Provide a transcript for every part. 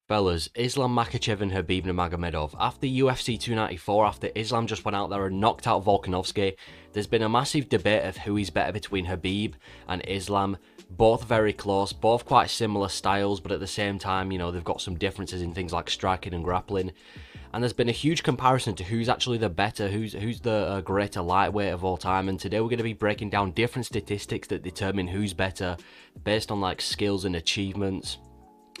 Fellas, Islam Makhachev and Khabib Nurmagomedov. After UFC 294, after Islam just went out there and knocked out Volkanovski, there's been a massive debate of who is better between Khabib and Islam. Both very close, both quite similar styles, but at the same time, you know, they've got some differences in things like striking and grappling. And there's been a huge comparison to who's actually the better, who's the greater lightweight of all time. And today we're going to be breaking down different statistics that determine who's better based on like skills and achievements.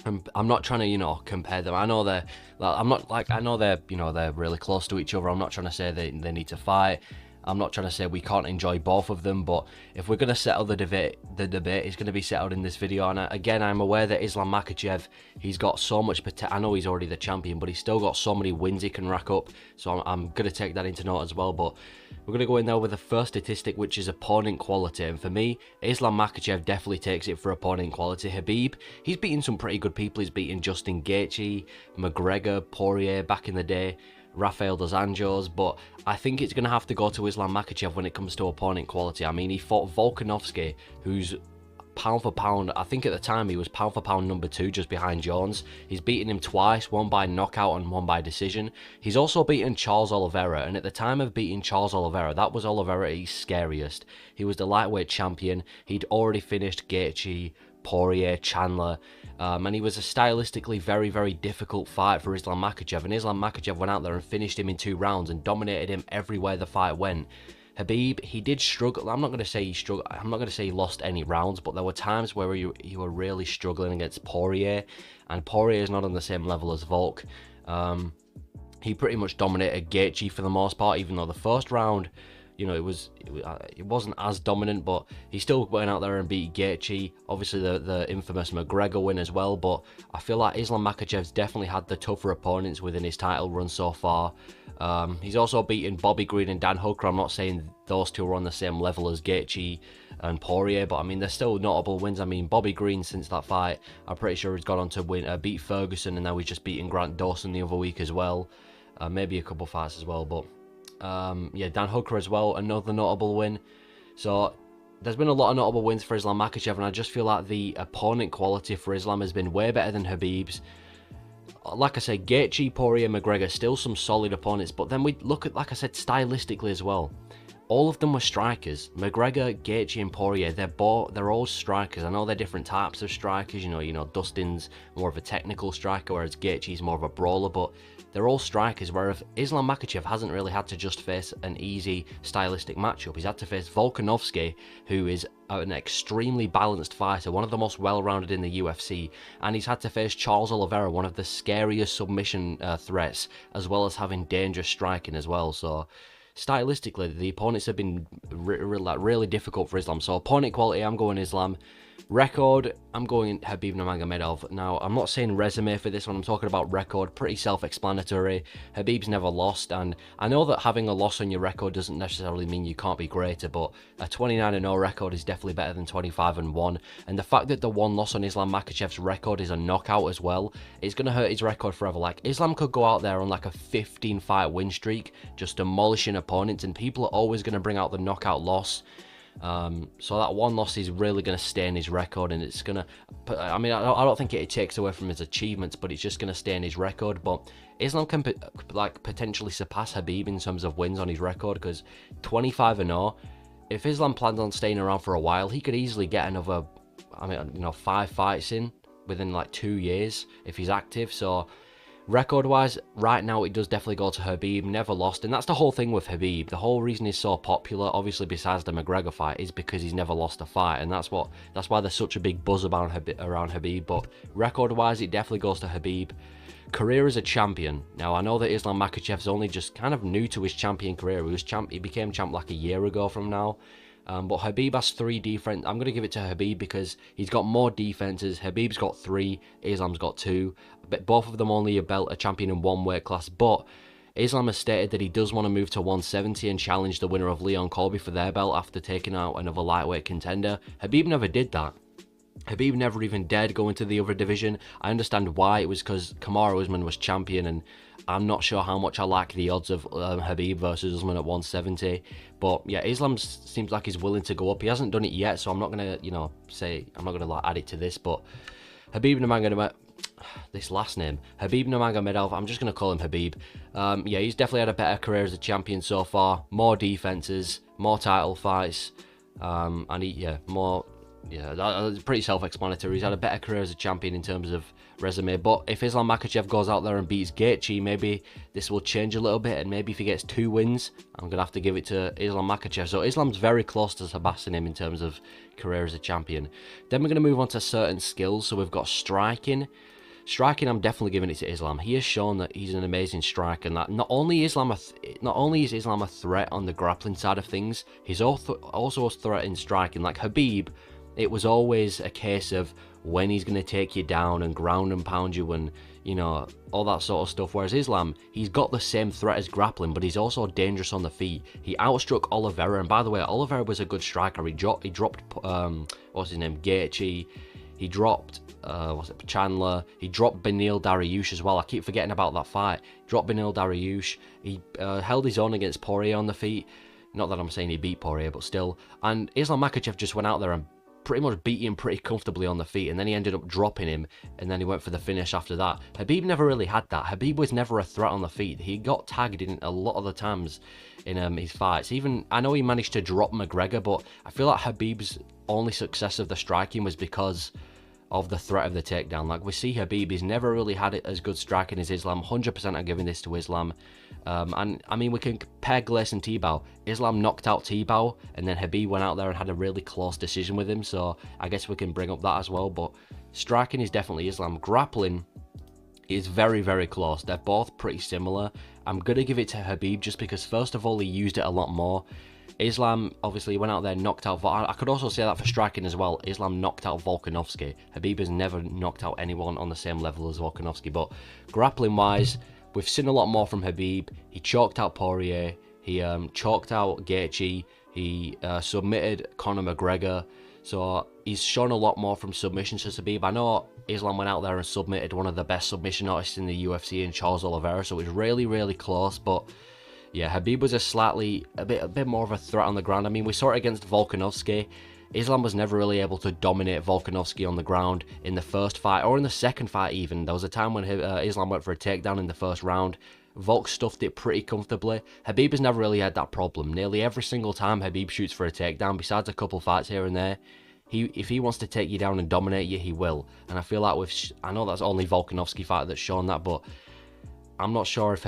I'm not trying to, you know, compare them. I know they're, I know they're, you know, they're really close to each other. I'm not trying to say they need to fight. I'm not trying to say we can't enjoy both of them, but if we're going to settle the debate is going to be settled in this video. And again, I'm aware that Islam Makhachev, he's got so much potential. I know he's already the champion, but he's still got so many wins he can rack up. So I'm going to take that into note as well. But we're going to go in there with the first statistic, which is opponent quality. And for me, Islam Makhachev definitely takes it for opponent quality. Khabib, he's beaten some pretty good people. He's beaten Justin Gaethje, McGregor, Poirier back in the day, Rafael dos Anjos, but I think it's going to have to go to Islam Makhachev when it comes to opponent quality. I mean, he fought Volkanovski, who's pound for pound, I think at the time he was pound for pound number 2 just behind Jones. He's beaten him twice, one by knockout and one by decision. He's also beaten Charles Oliveira, and at the time of beating Charles Oliveira, that was Oliveira at his scariest. He was the lightweight champion. He'd already finished Gaethje, Poirier, Chandler, and he was a stylistically very, very difficult fight for Islam Makhachev, and Islam Makhachev went out there and finished him in 2 rounds and dominated him everywhere the fight went. Habib, he did struggle. I'm not going to say he struggled. I'm not going to say he lost any rounds, but there were times where you were really struggling against Poirier, and Poirier is not on the same level as Volk. He pretty much dominated Gaethje for the most part, even though the first round, you know, it wasn't as dominant, but he still went out there and beat Gaethje. Obviously, the infamous McGregor win as well. But I feel like Islam Makhachev's definitely had the tougher opponents within his title run so far. He's also beaten Bobby Green and Dan Hooker. I'm not saying those two are on the same level as Gaethje and Poirier, but I mean, they're still notable wins. I mean, Bobby Green, since that fight, I'm pretty sure he's gone on to beat Ferguson, and now he's just beaten Grant Dawson the other week as well. Maybe a couple fights as well, but yeah, Dan Hooker as well, another notable win. So there's been a lot of notable wins for Islam Makhachev, and I just feel like the opponent quality for Islam has been way better than Khabib's. Like I said, Gaethje, Poirier, McGregor, still some solid opponents, but then we look at, like I said, stylistically as well. All of them were strikers. McGregor, Gaethje, and Poirier, they're all strikers. I know they're different types of strikers. You know, Dustin's more of a technical striker, whereas Gaethje's more of a brawler, but they're all strikers, whereas Islam Makhachev hasn't really had to just face an easy stylistic matchup. He's had to face Volkanovski, who is an extremely balanced fighter, one of the most well-rounded in the UFC, and he's had to face Charles Oliveira, one of the scariest submission threats, as well as having dangerous striking as well. So stylistically, the opponents have been really difficult for Islam. So opponent quality, I'm going Islam. Record, I'm going Khabib Nurmagomedov. Now, I'm not saying resume for this one, I'm talking about record, pretty self-explanatory. Khabib's never lost, and I know that having a loss on your record doesn't necessarily mean you can't be greater, but a 29-0 record is definitely better than 25-1, and the fact that the one loss on Islam Makhachev's record is a knockout as well, it's going to hurt his record forever. Like, Islam could go out there on like a 15-fight win streak, just demolishing opponents, and people are always going to bring out the knockout loss. So that one loss is really going to stain his record, and it's going to, I mean, I don't think it takes away from his achievements, but it's just going to stain his record. But Islam can like potentially surpass Khabib in terms of wins on his record, because 25-0, if Islam plans on staying around for a while, he could easily get another, I mean, you know, 5 fights in within like 2 years if he's active. So record-wise, right now, it does definitely go to Khabib, never lost, and that's the whole thing with Khabib. The whole reason he's so popular, obviously besides the McGregor fight, is because he's never lost a fight, and that's why there's such a big buzz around Khabib. But record-wise, it definitely goes to Khabib. Career as a champion. Now, I know that Islam Makhachev's only just kind of new to his champion career. He became champ like a year ago from now. But Khabib has 3 defense. I'm going to give it to Khabib because he's got more defenses. Khabib's got 3, Islam's got 2. But both of them only a champion in 1 weight class. But Islam has stated that he does want to move to 170 and challenge the winner of Leon Colby for their belt after taking out another lightweight contender. Khabib never did that. Khabib never even dared go into the other division. I understand why. It was because Kamaru Usman was champion, and I'm not sure how much I like the odds of Khabib versus Usman at 170. But yeah, Islam seems like he's willing to go up. He hasn't done it yet, so I'm not gonna, you know, say I'm not gonna like add it to this. But Khabib Nurmagomedov, this last name, Khabib Nurmagomedov. I'm just going to call him Khabib. Yeah, he's definitely had a better career as a champion so far. More defenses, more title fights, and that's pretty self-explanatory. He's had a better career as a champion in terms of resume. But if Islam Makhachev goes out there and beats Gaethje, maybe this will change a little bit. And maybe if he gets 2 wins, I'm going to have to give it to Islam Makhachev. So Islam's very close to surpassing him in terms of career as a champion. Then we're going to move on to certain skills. So we've got striking. Striking, I'm definitely giving it to Islam. He has shown that he's an amazing striker, and that not only is Islam a threat on the grappling side of things, he's also a threat in striking. Like Khabib, it was always a case of when he's going to take you down and ground and pound you and, you know, all that sort of stuff. Whereas Islam, he's got the same threat as grappling, but he's also dangerous on the feet. He outstruck Oliveira, and by the way, Oliveira was a good striker. He dropped what's his name, Gaethje. He dropped Chandler. He dropped Beneil Dariush as well. I keep forgetting about that fight. Dropped Beneil Dariush. He held his own against Poirier on the feet. Not that I'm saying he beat Poirier, but still. And Islam Makhachev just went out there and pretty much beat him pretty comfortably on the feet, and then he ended up dropping him, and then he went for the finish after that. Khabib never really had that. Khabib was never a threat on the feet. He got tagged in a lot of the times in his fights. Even, I know he managed to drop McGregor, but I feel like Khabib's only success of the striking was because of the threat of the takedown. Like we see Khabib, he's never really had it as good striking as Islam. 100% I'm giving this to Islam. And I mean, we can compare Gleison Tibau. Islam knocked out Tibau, and then Khabib went out there and had a really close decision with him. So I guess we can bring up that as well. But striking is definitely Islam. Grappling is very, very close. They're both pretty similar. I'm going to give it to Khabib just because, first of all, he used it a lot more. Islam obviously went out there, knocked out. I could also say that for striking as well. Islam knocked out Volkanovski. Khabib has never knocked out anyone on the same level as Volkanovski. But grappling wise, we've seen a lot more from Khabib. He choked out Poirier. He choked out Gaethje. He submitted Conor McGregor. So he's shown a lot more from submissions to Khabib. I know Islam went out there and submitted one of the best submission artists in the UFC in Charles Oliveira. So it was really, really close. But yeah, Khabib was a bit more of a threat on the ground. I mean, we saw it against Volkanovski. Islam was never really able to dominate Volkanovski on the ground in the first fight, or in the second fight even. There was a time when Islam went for a takedown in the first round. Volk stuffed it pretty comfortably. Khabib has never really had that problem. Nearly every single time Khabib shoots for a takedown, besides a couple fights here and there, if he wants to take you down and dominate you, he will. And I feel like I know that's only Volkanovski fight that's shown that, but I'm not sure if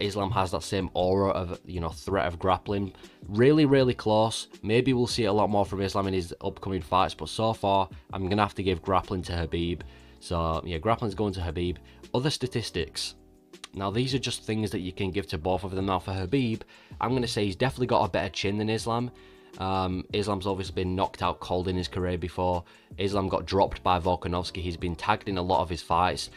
Islam has that same aura of, you know, threat of grappling. Really, really close. Maybe we'll see a lot more from Islam in his upcoming fights, but so far, I'm going to have to give grappling to Khabib. So, yeah, grappling's going to Khabib. Other statistics. Now, these are just things that you can give to both of them. Now, for Khabib, I'm going to say he's definitely got a better chin than Islam. Islam's obviously been knocked out cold in his career before. Islam got dropped by Volkanovski. He's been tagged in a lot of his fights.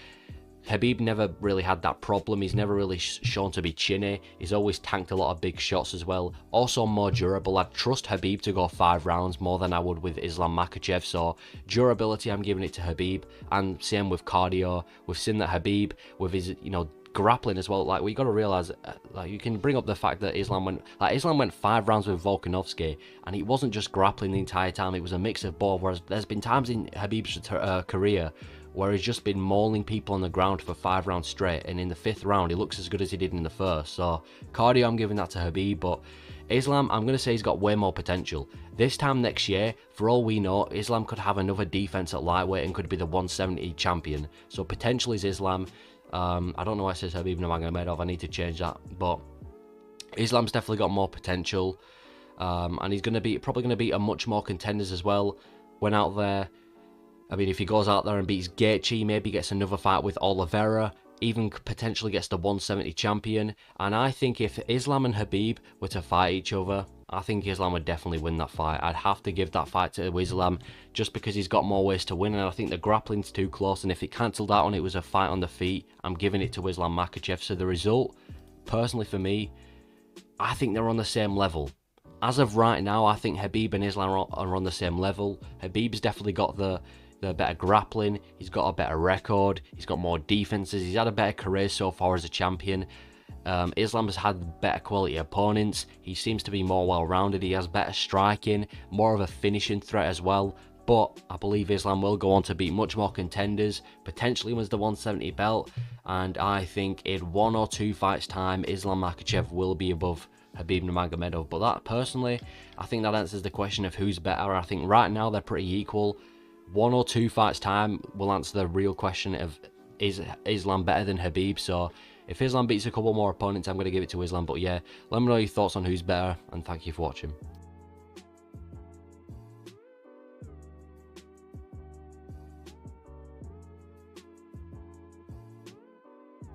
Khabib never really had that problem. He's never really shown to be chinny. He's always tanked a lot of big shots as well. Also more durable. I'd trust Khabib to go 5 rounds more than I would with Islam Makhachev. So durability, I'm giving it to Khabib. And same with cardio. We've seen that Khabib, with his, you know, grappling as well. Like, we got to realize, like, you can bring up the fact that Islam went 5 rounds with Volkanovski, and it wasn't just grappling the entire time. It was a mix of both. Whereas there's been times in Khabib's career where he's just been mauling people on the ground for 5 rounds straight, and in the 5th round he looks as good as he did in the first. So cardio, I'm giving that to Khabib. But Islam, I'm going to say he's got way more potential. This time next year, for all we know, Islam could have another defense at lightweight and could be the 170 champion. So potential is Islam. I don't know why it says Khabib Nurmagomedov. I need to change that. But Islam's definitely got more potential, and he's probably going to beat a much more contenders as well. Went out there. I mean, if he goes out there and beats Gaethje, maybe gets another fight with Oliveira, even potentially gets the 170 champion. And I think if Islam and Khabib were to fight each other, I think Islam would definitely win that fight. I'd have to give that fight to Islam just because he's got more ways to win, and I think the grappling's too close. And if it cancelled out and it was a fight on the feet, I'm giving it to Islam Makhachev. So the result, personally for me, I think they're on the same level. As of right now, I think Khabib and Islam are on the same level. Khabib's definitely got the better grappling, he's got a better record, he's got more defenses, he's had a better career so far as a champion. Islam has had better quality opponents, he seems to be more well-rounded, he has better striking, more of a finishing threat as well. but I believe Islam will go on to beat much more contenders, potentially wins the 170 belt, and I think in 1 or 2 fights time, Islam Makhachev will be above Khabib Nurmagomedov. But that, personally, I think that answers the question of who's better. I think right now they're pretty equal. 1 or 2 fights time will answer the real question of, is Islam better than Khabib? So if Islam beats a couple more opponents, I'm going to give it to Islam. But yeah, let me know your thoughts on who's better, and thank you for watching.